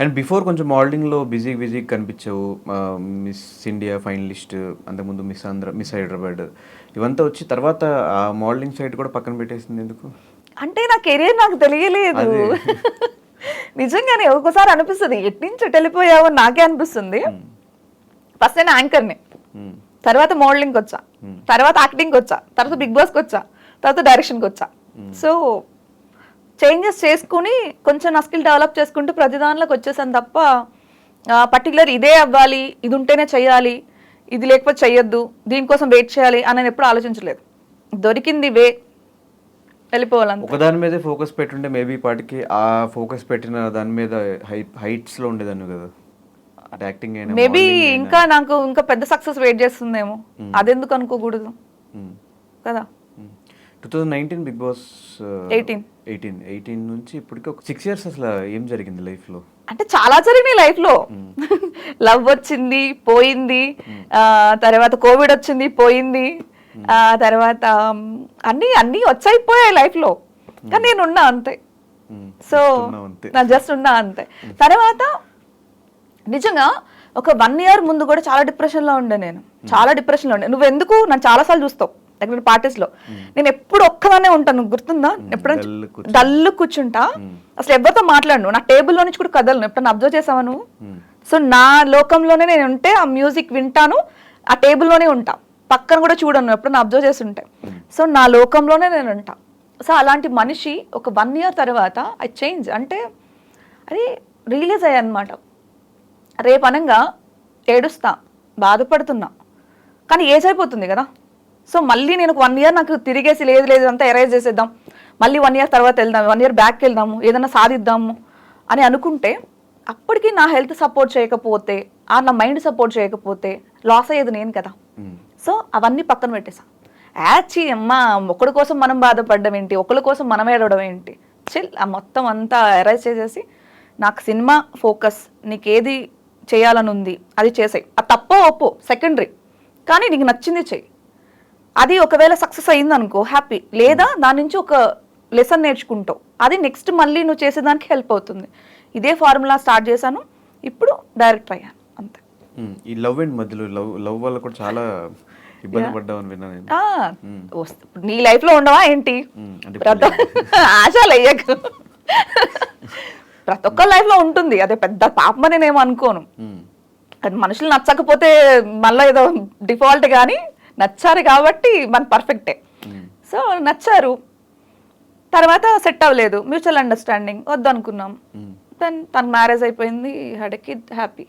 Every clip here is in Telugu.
అండ్ బిఫోర్ కొంచెం మోడలింగ్లో బిజీ కనిపించావు. మిస్ ఇండియా ఫైనలిస్ట్, అంతకుముందు మిస్ ఆంధ్ర, మిస్ హైదరాబాద్ ఇవంతా వచ్చి తర్వాత ఆ మోడలింగ్ సైడ్ కూడా పక్కన పెట్టేసింది ఎందుకు? అంటే నా కెరియర్ నాకు తెలియలేదు. నిజంగానే ఒక్కొక్కసారి అనిపిస్తుంది ఎట్నుంచి వెళ్ళిపోయావో నాకే అనిపిస్తుంది. ఫస్ట్ నేను యాంకర్ని, తర్వాత మోడలింగ్కి వచ్చా, తర్వాత యాక్టింగ్కి వచ్చా, తర్వాత బిగ్ బాస్కి వచ్చా, తర్వాత డైరెక్షన్కి వచ్చా. సో చేంజెస్ చేసుకుని కొంచెం నా స్కిల్ డెవలప్ చేసుకుంటూ ప్రతి దానిలోకి వచ్చేసాను తప్ప పర్టికులర్ ఇదే అవ్వాలి, ఇది ఉంటేనే చెయ్యాలి, ఇది లేకపోతే చెయ్యొద్దు, దీనికోసం వెయిట్ చేయాలి అని నేను ఎప్పుడు ఆలోచించలేదు. దొరికింది వే, వెళ్ళిపోవాలని. ఒక దాని మీదే ఫోకస్ పెట్టుంటే మేబీ పాటికి ఆ ఫోకస్ పెట్టిన దాని మీద హైట్స్లో ఉండేదాన్ని కదా. యాక్టింగ్ అయినా మేబీ ఇంకా నాకు ఇంకా పెద్ద సక్సెస్ వెయిట్ చేస్తుందేమో, అదెందుకు అనుకోకూడదు కదా. 2019 బిగ్ బాస్ 18 నుంచి ఇప్పటికి ఒక 6 years అసలు ఏం జరిగింది లైఫ్లో? అంటే చాలా జరిగినాయి లైఫ్లో. లవ్ వచ్చింది పోయింది, తర్వాత కోవిడ్ వచ్చింది పోయింది, తర్వాత అన్నీ వచ్చైపోయాయి లైఫ్లో, కానీ నేను ఉన్నా అంతే. సో నా జస్ట్ ఉన్నా అంతే. తర్వాత నిజంగా ఒక 1 year ముందు కూడా చాలా డిప్రెషన్లో ఉండే, నేను చాలా డిప్రెషన్లో ఉండే. నువ్వు ఎందుకు నన్ను చాలాసార్లు చూస్తావు దగ్గర పార్టీస్లో, నేను ఎప్పుడు ఒక్కదానే ఉంటాను, నువ్వు గుర్తుందా? ఎప్పుడైనా డల్లు కూర్చుంటా, అసలు ఎవరితో మాట్లాడను, నా టేబుల్లో నుంచి కూడా కదలను. ఎప్పుడన్నా అబ్జర్వ్ చేసావా నువ్వు? సో నా లోకంలోనే నేను ఉంటే ఆ మ్యూజిక్ వింటాను, ఆ టేబుల్లోనే ఉంటా, పక్కన కూడా చూడను, ఎప్పుడన్నా అబ్జర్వ్ చేసి ఉంటే. సో నా లోకంలోనే నేను ఉంటా. సో అలాంటి మనిషి ఒక 1 year తర్వాత ఐ చేంజ్, అంటే అది రియలైజ్ అయ్యా అనమాట. రేపు అనంగా ఏడుస్తా, బాధపడుతున్నా, కానీ ఏజ్ అయిపోతుంది కదా. సో మళ్ళీ నేను 1 year నాకు తిరిగేసి లేదు అంతా ఎరేజ్ చేసేద్దాం, మళ్ళీ 1 year తర్వాత వెళ్దాం, 1 year బ్యాక్కి వెళ్దాము, ఏదైనా సాధిద్దాము అని అనుకుంటే అప్పటికి నా హెల్త్ సపోర్ట్ చేయకపోతే, నా మైండ్ సపోర్ట్ చేయకపోతే లాస్ అయ్యేది నేను కదా. సో అవన్నీ పక్కన పెట్టేసా. యాచి అమ్మ, ఒకరి కోసం మనం బాధపడడం ఏంటి, ఒకరి కోసం మనం ఏడవడం ఏంటి, చిల్, ఆ మొత్తం అంతా ఎరేజ్ చేసేసి నాకు సినిమా ఫోకస్, నీకేది చేయాలని ఉంది అది చేసాయి, అది తప్పో ఒప్పో సెకండరీ, కానీ నీకు నచ్చింది చెయ్యి. అది ఒకవేళ సక్సెస్ అయ్యింది అనుకో హ్యాపీ, లేదా దాని నుంచి ఒక లెసన్ నేర్చుకుంటావు, అది నెక్స్ట్ మళ్ళీ నువ్వు చేసేదానికి హెల్ప్ అవుతుంది. ఇదే ఫార్ములా స్టార్ట్ చేశాను, ఇప్పుడు డైరెక్టర్ అయ్యాను అంతే. ఈ లవ్ అండ్ మధ్యలో లవ్ వల్ల కూడా చాలా ఇబ్బంది పడ్డామని విన్నాను. నీ లైఫ్ లో ఉండవా ఏంటి? ఆశలు అయ్యాక ప్రతి ఒక్క లైఫ్ లో ఉంటుంది, అదే పెద్ద పాపమని నేను అనుకోను. మనుషులు నచ్చకపోతే మళ్ళీ ఏదో డిఫాల్ట్, కానీ నచ్చారు కాబట్టి మన పర్ఫెక్టే. సో నచ్చారు, తర్వాత సెట్ అవ్వలేదు, మ్యూచువల్ అండర్స్టాండింగ్ వద్దు అనుకున్నాం, దెన్ తన మ్యారేజ్ అయిపోయింది, హ్యాడ్ ఎ కిడ్, హ్యాపీ.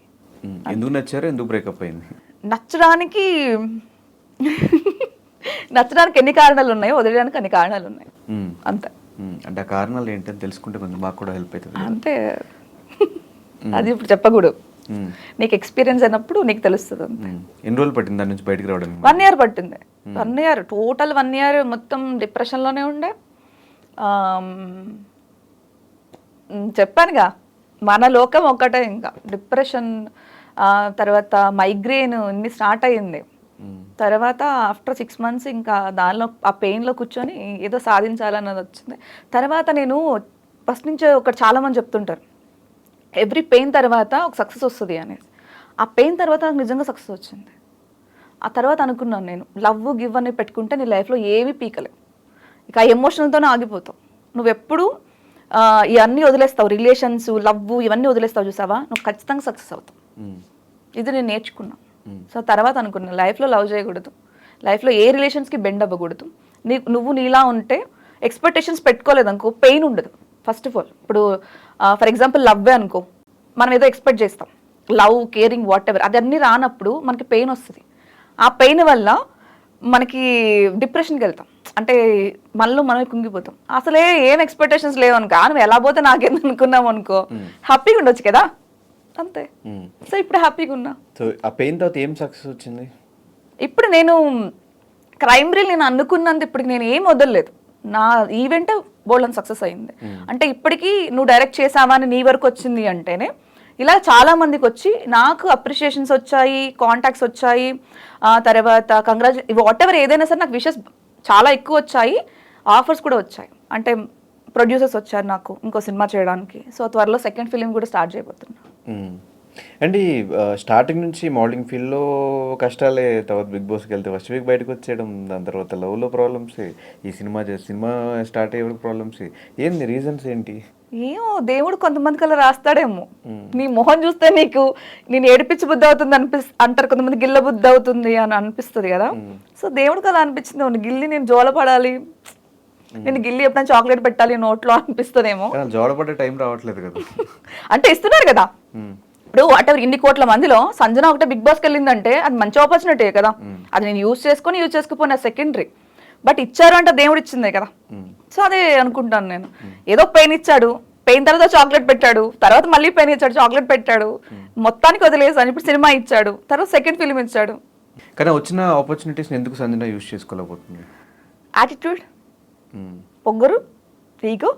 ఎందుకు నచ్చారు, ఎందుకు బ్రేకప్ అయింది? నచ్చడానికి ఎన్ని కారణాలు ఉన్నాయి, వదిలేయడానికి అన్ని కారణాలు ఉన్నాయి అంతే. అంటే ఆ కారణాలు ఏంటని తెలుసుకుంటే కొంచెం మాకు కూడా హెల్ప్ అవుతుంది అంతే. అది ఇప్పుడు చెప్పకూడదు, నీకు ఎక్స్పీరియన్స్ అయినప్పుడు నీకు తెలుస్తుంది. ఎన్ని రోజులు పట్టింది దాని నుంచి బయటకు రావడం? 1 year పట్టింది. 1 year టోటల్ 1 year మొత్తం డిప్రెషన్లోనే ఉండే. చెప్పానుగా మన లోకం ఒకటే, ఇంకా డిప్రెషన్, తర్వాత మైగ్రేన్ ఇన్ని స్టార్ట్ అయ్యింది. తర్వాత ఆఫ్టర్ 6 months ఇంకా దానిలో ఆ పెయిన్లో కూర్చొని ఏదో సాధించాలన్నది వచ్చింది. తర్వాత నేను ఫస్ట్ నుంచే ఒకటి చాలామంది చెప్తుంటారు, ఎవ్రీ పెయిన్ తర్వాత ఒక సక్సెస్ వస్తుంది అనేసి. ఆ పెయిన్ తర్వాత నాకు నిజంగా సక్సెస్ వచ్చింది. ఆ తర్వాత అనుకున్నాను నేను, లవ్ గివ్ అని పెట్టుకుంటే నీ లైఫ్లో ఏమీ పీకలేవు, ఇక ఆ ఎమోషనల్తోనే ఆగిపోతావు. నువ్వెప్పుడు ఇవన్నీ వదిలేస్తావు, రిలేషన్స్, లవ్ ఇవన్నీ వదిలేస్తావు చూసావా, నువ్వు ఖచ్చితంగా సక్సెస్ అవుతావు. ఇది నేను నేర్చుకున్నా. సో తర్వాత అనుకున్నా, లైఫ్లో లవ్ చేయకూడదు, లైఫ్లో ఏ రిలేషన్స్కి బెండ్ అవ్వకూడదు. నువ్వు నీలా ఉంటే ఎక్స్పెక్టేషన్స్ పెట్టుకోలేదు అనుకో, పెయిన్ ఉండదు. ఫస్ట్ ఆఫ్ ఆల్ ఇప్పుడు ఫర్ ఎగ్జాంపుల్ లవ్వే అనుకో, మనం ఏదో ఎక్స్పెక్ట్ చేస్తాం, లవ్, కేరింగ్, వాట్ ఎవర్, అదన్నీ రానప్పుడు మనకి పెయిన్ వస్తుంది. ఆ పెయిన్ వల్ల మనకి డిప్రెషన్కి వెళ్తాం, అంటే మనలో మనమే కుంగిపోతాం. అసలే ఏం ఎక్స్పెక్టేషన్స్ లేవనుకో, నువ్వు ఎలా పోతే నాకేంది అనుకున్నాం అనుకో, హ్యాపీగా ఉండొచ్చు కదా అంతే. సో ఇప్పుడు హ్యాపీగా ఉన్నా. సో ఆ పెయిన్ తర్వాత ఏం సక్సెస్ వచ్చింది? ఇప్పుడు నేను క్రైమ్ రీల్ నేను అనుకున్నంత ఇప్పటికి నేను ఏం వదలలేదు. నా ఈవెంట్ బోల్డ్ సక్సెస్ అయింది. అంటే ఇప్పటికీ నువ్వు డైరెక్ట్ చేసావా అని నీ వరకు వచ్చింది అంటేనే ఇలా చాలా మందికి వచ్చి నాకు అప్రిషియేషన్స్ వచ్చాయి, కాంటాక్ట్స్ వచ్చాయి, తర్వాత కంగ్రాచులేషన్ వాట్ ఎవర్ ఏదైనా సరే నాకు విషెస్ చాలా ఎక్కువ వచ్చాయి, ఆఫర్స్ కూడా వచ్చాయి. అంటే ప్రొడ్యూసర్స్ వచ్చారు నాకు ఇంకో సినిమా చేయడానికి. సో త్వరలో సెకండ్ ఫిలిం కూడా స్టార్ట్ చేయబోతున్నా. అండి స్టార్టింగ్ నుంచి మోడలింగ్ ఫీల్డ్లో కష్టాలే, తర్వాత బిగ్ బాస్కి వెళ్తే ఫస్ట్ వీక్ బయటకు వచ్చేయడం, దాని తర్వాత లవ్లో ప్రాబ్లమ్స్, ఈ సినిమా స్టార్ట్ అయ్యే ప్రాబ్లమ్స్, ఏంది రీజన్స్ ఏంటి? ఏమో దేవుడు కొంతమందికి అలా రాస్తాడేమో. నీ మొహం చూస్తే నీకు నేను ఏడిపించి బుద్ధి అవుతుంది అంటారు కొంతమంది, గిల్ల బుద్ధి అవుతుంది అని అనిపిస్తుంది కదా. సో దేవుడికి అలా అనిపించింది, గిల్లి నేను జోలపడాలి, నేను గిల్లి ఎప్పుడైనా చాక్లెట్ పెట్టాలి నోట్లో అనిపిస్తుందేమో. జోలపడే టైం రావట్లేదు కదా. అంటే ఇస్తున్నారు కదా. ఇప్పుడు వాటెవర్ ఇన్ని కోట్ల మందిలో సంజన ఒకటే బిగ్ బాస్కి వెళ్ళిందంటే అది మంచి ఆపర్చునిటీ కదా. అది నేను యూజ్ చేసుకోపోయినా సెకండరీ, బట్ ఇచ్చారు అంటే దేవుడు ఇచ్చిందే కదా. సో అదే అనుకుంటాను నేను. ఏదో పెయిన్ ఇచ్చాడు, పెయిన్ తర్వాత చాక్లెట్ పెట్టాడు, తర్వాత మళ్ళీ పెయిన్ ఇచ్చాడు, చాక్లెట్ పెట్టాడు, మొత్తానికి వదిలేసాను. ఇప్పుడు సినిమా ఇచ్చాడు, తర్వాత సెకండ్ ఫిలిం ఇచ్చాడు. కానీ వచ్చిన ఆపర్చునిటీస్ ఎందుకు సంజన యూజ్ చేసుకోలేకపోతుంది? యాటిట్యూడ్, పొగరు, ఈగో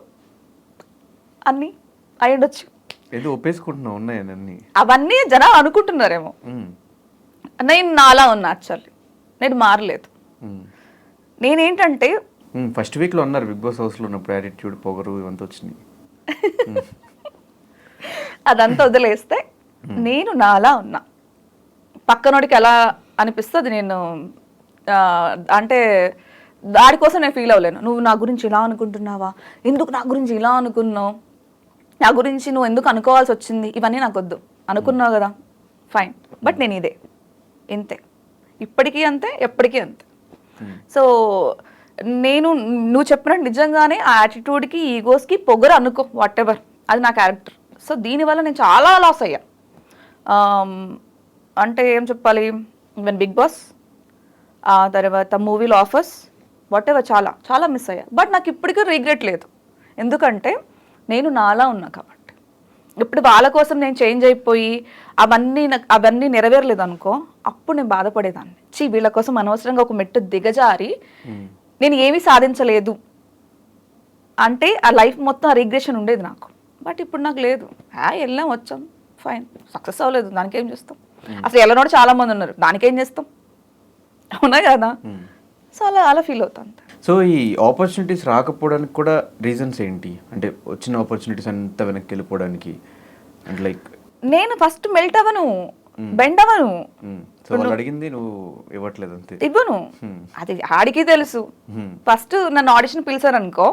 అన్నీ అయి ఉండొచ్చు. ఏదో ఒప్పేసుకుంటున్నావు ఉన్నాయన్నీ, అవన్నీ జనాలు అనుకుంటున్నారేమో. నేను నాలా ఉన్నా, యాక్చువల్లీ నేను మారలేదు. నేనేంటంటే ఫస్ట్ వీక్లో ఉన్నారు బిగ్ బాస్ హౌస్లో ఉన్నప్పుడు, యాటిట్యూడ్, పొగరు ఇవంతా వచ్చినాయి. అదంతా వదిలేస్తే నేను నాలా ఉన్నా. పక్కనోడికి ఎలా అనిపిస్తుంది నేను అంటే దానికోసం నేను ఫీల్ అవ్వలేను. నువ్వు నా గురించి ఇలా అనుకుంటున్నావా, ఎందుకు నా గురించి ఇలా అనుకున్నావు, నా గురించి నువ్వు ఎందుకు అనుకోవాల్సి వచ్చింది, ఇవన్నీ నాకు వద్దు. అనుకున్నావు కదా ఫైన్, బట్ నేను ఇదే, ఇంతే, ఇప్పటికీ అంతే, ఎప్పటికీ అంతే. సో నేను నువ్వు చెప్పినట్టు నిజంగానే ఆ యాటిట్యూడ్కి, ఈగోస్కి పొగరు అనుకో, వాట్ ఎవర్, అది నా క్యారెక్టర్. సో దీనివల్ల నేను చాలా లాస్ అయ్యా. అంటే ఏం చెప్పాలి, ఈవెన్ బిగ్ బాస్, ఆ తర్వాత మూవీలో ఆఫర్స్, వాట్ ఎవర్, చాలా చాలా మిస్ అయ్యా. బట్ నాకు ఇప్పటికీ రిగ్రెట్ లేదు, ఎందుకంటే నేను నాలా ఉన్నా కాబట్టి. ఇప్పుడు వాళ్ళ కోసం నేను చేంజ్ అయిపోయి అవన్నీ నెరవేరలేదు అనుకో, అప్పుడు నేను బాధపడేదాన్ని. వీళ్ళ కోసం అనవసరంగా ఒక మెట్టు దిగజారి నేను ఏమీ సాధించలేదు అంటే ఆ లైఫ్ మొత్తం ఆ రిగ్రెషన్ ఉండేది నాకు. బట్ ఇప్పుడు నాకు లేదు. వెళ్ళాం వచ్చాం ఫైన్, సక్సెస్ అవ్వలేదు, దానికేం చేస్తాం. అసలు ఎల్లనోడు చాలా మంది ఉన్నారు, దానికేం చేస్తాం, అవునా కదా. సో అలా ఫీల్ అవుతాను. సో ఈ ఆపర్చునిటీస్ రాకపోవడానికి కూడా రీజన్స్ ఏంటి? అంటే వచ్చిన ఆపర్చునిటీస్ అంతా వెనక్కి వెళ్ళిపోవడానికి, అంటే లైక్ నేను ఫస్ట్ మెల్ట్ అవ్వను, బెండ్ అవ్వను. సో వాళ్ళు అడిగింది నువ్వు ఇవ్వట్లేదు అంతే, ఇవ్వను. అది ఆడికి తెలుసు. ఫస్ట్ నన్ను ఆడిషన్ పిలిచారు అనుకో,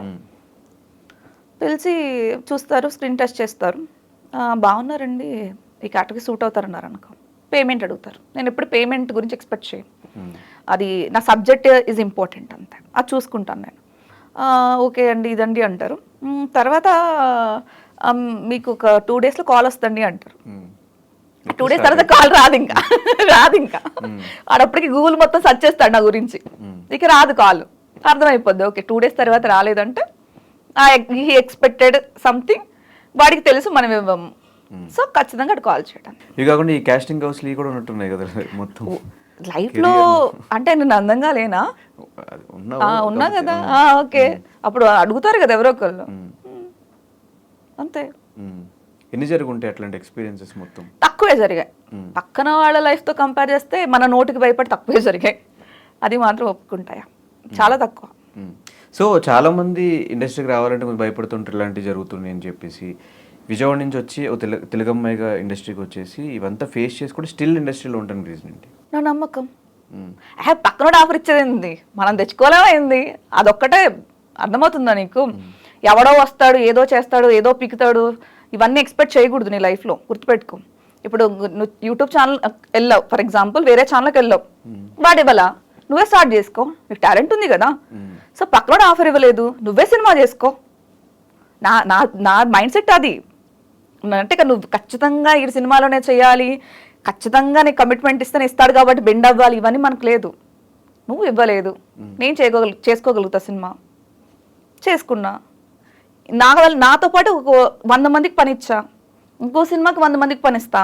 పిలిచి చూస్తారు, స్క్రీన్ టెస్ట్ చేస్తారు, బాగున్నారండి, ఈ క్యాటగరీ సూట్ అవుతారన్నారు అనుకో, పేమెంట్ అడుగుతారు. నేను ఎప్పుడు పేమెంట్ గురించి ఎక్స్పెక్ట్ చేయను, అది నా సబ్జెక్ట్ ఈజ్ ఇంపార్టెంట్ అంతే, అది చూసుకుంటాను నేను. ఓకే అండి ఇదండి అంటారు. తర్వాత మీకు ఒక 2 daysలో కాల్ వస్తుంది అంటారు. 2 days తర్వాత కాల్ రాదు ఇంకా ఆడప్పటికి గూగుల్ మొత్తం సెర్చ్ చేస్తాడు నా గురించి, ఇక రాదు కాల్, అర్థమైపోద్ది. ఓకే 2 days తర్వాత రాలేదంటే హీ ఎక్స్పెక్టెడ్ సంథింగ్, వాడికి తెలుసు మనం ఇవ్వము. సో ఖచ్చితంగా అటు కాల్ చేయడం. ఇవి కాకుండా ఈ కాస్టింగ్ హౌస్లు కూడా ఉన్నట్టున్నాయి కదా మొత్తం లైఫ్లో. అంటే నేను అందంగా లేనా, ఉన్నా కదా. ఓకే, అప్పుడు అడుగుతారు కదా ఎవరో ఒకళ్ళు, అంతే. ఎన్ని జరుగుంటాయి అట్లాంటి ఎక్స్పీరియన్సెస్? మొత్తం తక్కువే జరిగాయి. పక్కన వాళ్ళ లైఫ్తో కంపేర్ చేస్తే మన నోటికి భయపడి తక్కువే జరిగాయి, అది మాత్రం ఒప్పుకుంటాయా, చాలా తక్కువ. సో చాలా మంది ఇండస్ట్రీకి రావాలంటే కొంచెం భయపడుతుంటారు ఇలాంటివి జరుగుతున్నాయి అని చెప్పేసి. విజయవాడ నుంచి వచ్చి తెలుగమ్మాయిగా ఇండస్ట్రీకి వచ్చేసి ఇవంతా ఫేస్ చేసి కూడా స్టిల్ ఇండస్ట్రీలో ఉంటాను రీజన్ ఏంటి? నా నమ్మకం. పక్కనోడు ఆఫర్ ఇచ్చేది మనం తెచ్చుకోలేమైంది, అదొక్కటే అర్థమవుతుందా నీకు? ఎవడో వస్తాడు, ఏదో చేస్తాడు, ఏదో పిక్కుతాడు, ఇవన్నీ ఎక్స్పెక్ట్ చేయకూడదు నీ లైఫ్లో, గుర్తుపెట్టుకో. ఇప్పుడు నువ్వు యూట్యూబ్ ఛానల్ వెళ్ళావు ఫర్ ఎగ్జాంపుల్, వేరే ఛానల్కి వెళ్ళావు, వాడు ఇవ్వాలా, నువ్వే స్టార్ట్ చేసుకో, నీకు టాలెంట్ ఉంది కదా. సో పక్కనోడు ఆఫర్ ఇవ్వలేదు, నువ్వే సినిమా చేసుకో. నా మైండ్ సెట్ అది. అంటే నువ్వు ఖచ్చితంగా ఈ సినిమాలోనే చేయాలి, ఖచ్చితంగా నీకు కమిట్మెంట్ ఇస్తేనే ఇస్తాడు కాబట్టి బెండ్ అవ్వాలి, ఇవన్నీ మనకు లేదు. నువ్వు ఇవ్వలేదు, నేను చేసుకోగలుగుతా సినిమా, చేసుకున్నా. నాతో పాటు 100 మందికి పని ఇచ్చా, ఇంకో సినిమాకి 100 మందికి పని ఇస్తా.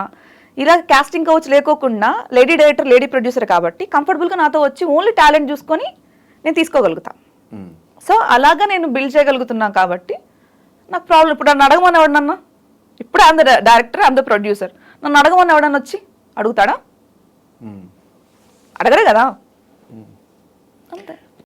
ఇలా కాస్టింగ్ కౌచ్ లేకోకుండా లేడీ డైరెక్టర్, లేడీ ప్రొడ్యూసర్ కాబట్టి కంఫర్టబుల్గా నాతో వచ్చి ఓన్లీ టాలెంట్ చూసుకొని నేను తీసుకోగలుగుతా. సో అలాగా నేను బిల్డ్ చేయగలుగుతున్నా కాబట్టి నాకు ప్రాబ్లం. ఇప్పుడు నన్ను అడగమని ఎవడన్నా, ఇప్పుడు అంద డైరెక్టర్, అంద ప్రొడ్యూసర్, నన్ను అడగమని ఎవడన్నా వచ్చి అడుగుతాడా? అడగరే కదా, అంతే.